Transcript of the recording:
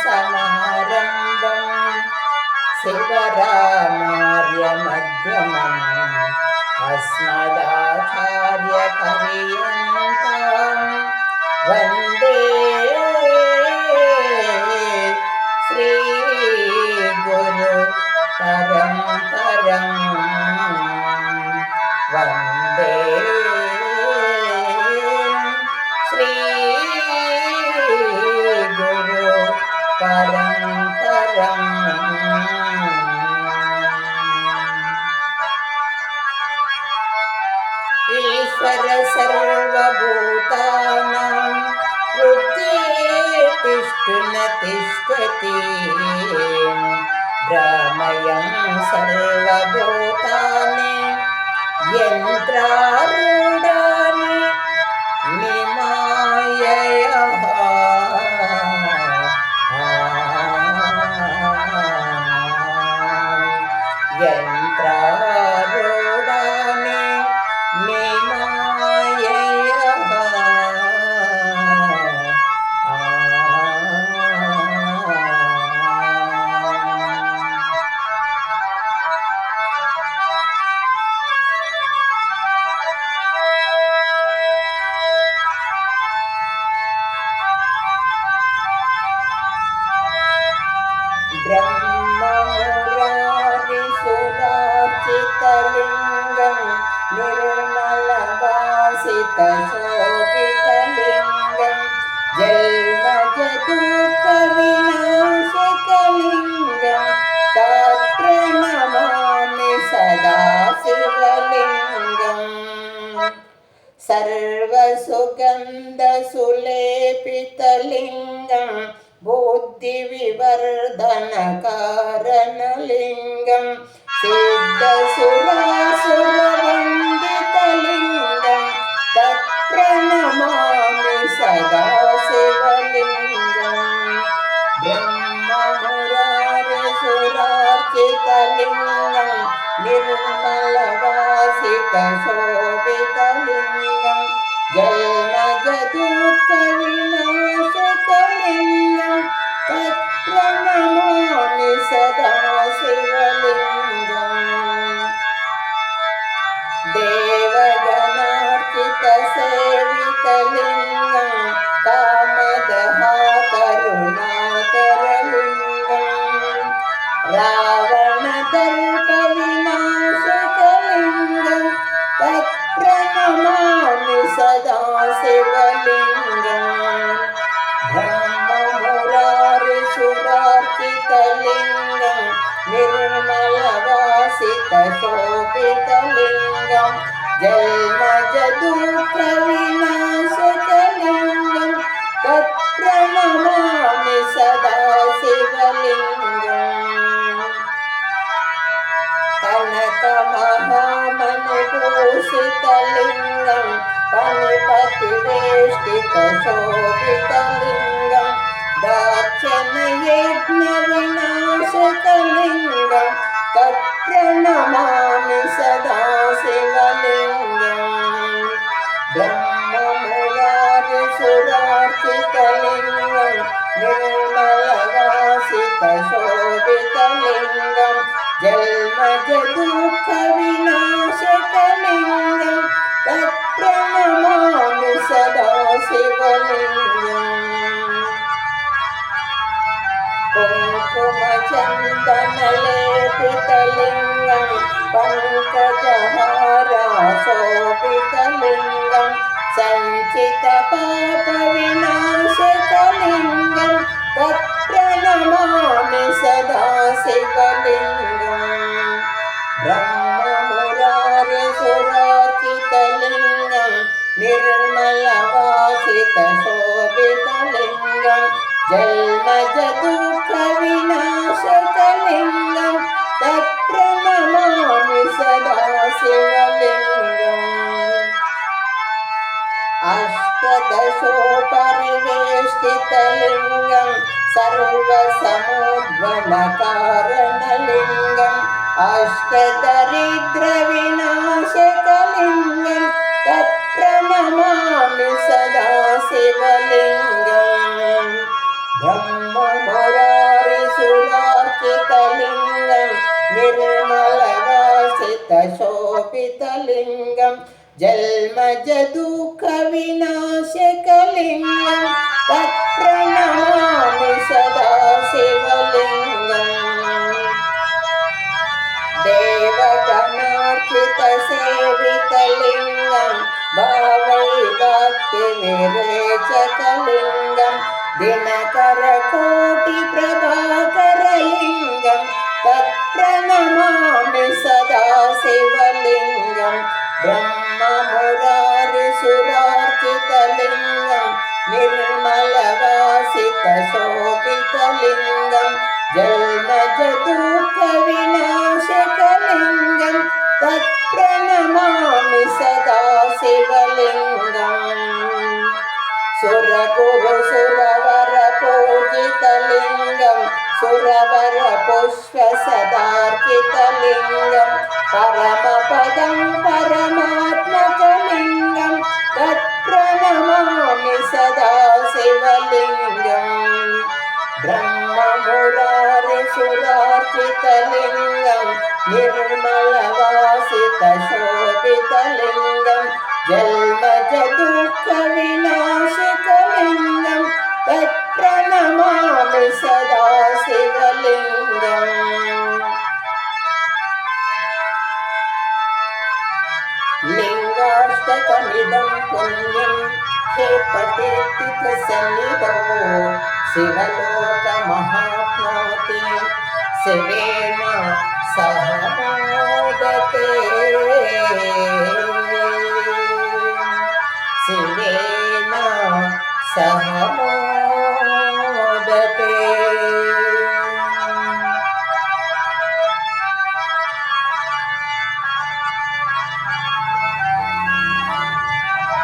समारम्भम् शिवरामार्यमध्यमम् अस्मदाचार्यपर्यन्तं वन्दे श्रीगुरु परम्पराम् वन्दे श्रीगुरु परम्पराम्। ईश्वर सर्वभूतानां हृदये न तिष्ठति भ्रामयं सर्वभूतानि यन्त्रारूढानि निमाययः यन्त्रारूढानि निमाययः ब्रह्ममुरारिसुरार्चितलिङ्गं निर्मलवासितशोभितलिङ्गं जन्मजदुःखविनाशकलिङ्गं तत्प्रणमामि सदा शिवलिङ्गम् सर्वसुगन्धसुलेपितलिङ्गं बुद्धिविवर्धनकारणलिङ्गं सिद्धसुरासुरवन्दितलिङ्गं तत्प्रणमामि सदा शिवलिङ्गम् ब्रह्ममुरारिसुरार्चितलिङ्गं निर्मलवासितशोभितलिङ्गं जन्मजदुःखविनाशकलिङ्गं तत्प्रणमामि सदा शिवलिङ्गम् देवगणार्चितसेवितलिङ्गं कामदहाकरुणाकरलिङ्गं रावणदर्पविनाशकलिङ्गं तत्प्रणमामि सदा शिवलिङ्गम् ब्रह्ममुरारिसुरार्चितलिङ्गं निर्मलवासितशोभितलिङ्गं जन्मजदुःखविनाशकलिङ्गं तत्प्रणमामि सदा शिवलिङ्गम् कनकमहामणिभूषितलिङ्गं फणिपतिवेष्टितशोभितलिङ्गं दाक्षिणयज्ञविनाशकलिङ्गं तत्प्रणमामि सदा शिवलिङ्गम् ब्रह्ममुरारिसुरार्चितलिङ्गं निर्मलवासितशोभितलिङ्गं जन्मजदुःखविनाशकलिङ्गं तत्प्रणमामि सदा शिवलिङ्गम् कुङ्कुमचन्दनलेपितलिङ्गं पङ्कजहारशोभितलिङ्गं सञ्चितपापविनाशकलिङ्गं तत्प्रणमामि सदा शिवलिङ्गम् ब्रह्ममुरारिसुरार्चितलिङ्गं निर्मलवासितशोभितलिङ्गं जन्मजदुःखविनाशकलिङ्गं तत्प्रणमामि सदा शिवलिङ्गम् अष्टदशोपरिवेष्टितलिङ्गं सर्वसमुद्भवकारणलिङ्गं अष्टदरिद्रविनाशकलिङ्गं तत्प्रणमामि सदा शिवलिङ्गम् ब्रह्ममुरारिसुरार्चितलिङ्गं शोभितलिङ्गं जन्मजदुःखविनाशकलिङ्गं तत्प्रणमामि सदा शिवलिङ्गम् देवगणार्चितसेवितलिङ्गं भावैभक्तिविरेचकलिङ्गं दिनकरकोटिप्रभाकरलिङ्गं तत्प्रणमामि सदा शिवलिङ्गं ब्रह्ममुरारिसुरार्चितलिङ्गं निर्मलवासितशोभितलिङ्गं जन्मजदुःखविनाशकलिङ्गं तत्प्रणमामि सदा शिवलिङ्गम् सुरगुरुसुरवरपूजितलिङ्गं सुरवरपुष्पसदार्चितलिङ्गं परमपदं परमात्मकलिङ्गं तत्प्रणमामि सदा शिवलिङ्गम् ब्रह्ममुरारिसुरार्चितलिङ्गं निर्मलवासितशोभितलिङ्गं जन्मजदुःखविनाशकलिङ्गं तत्प्रणमामि सदा शिवलिङ्गम् लिङ्गाष्टकमिदं पुण्यं हे पठेत्सन्निधौ शिवलोकमहाप्नोति शिवेन सह मोदते शिवेन सह मोदते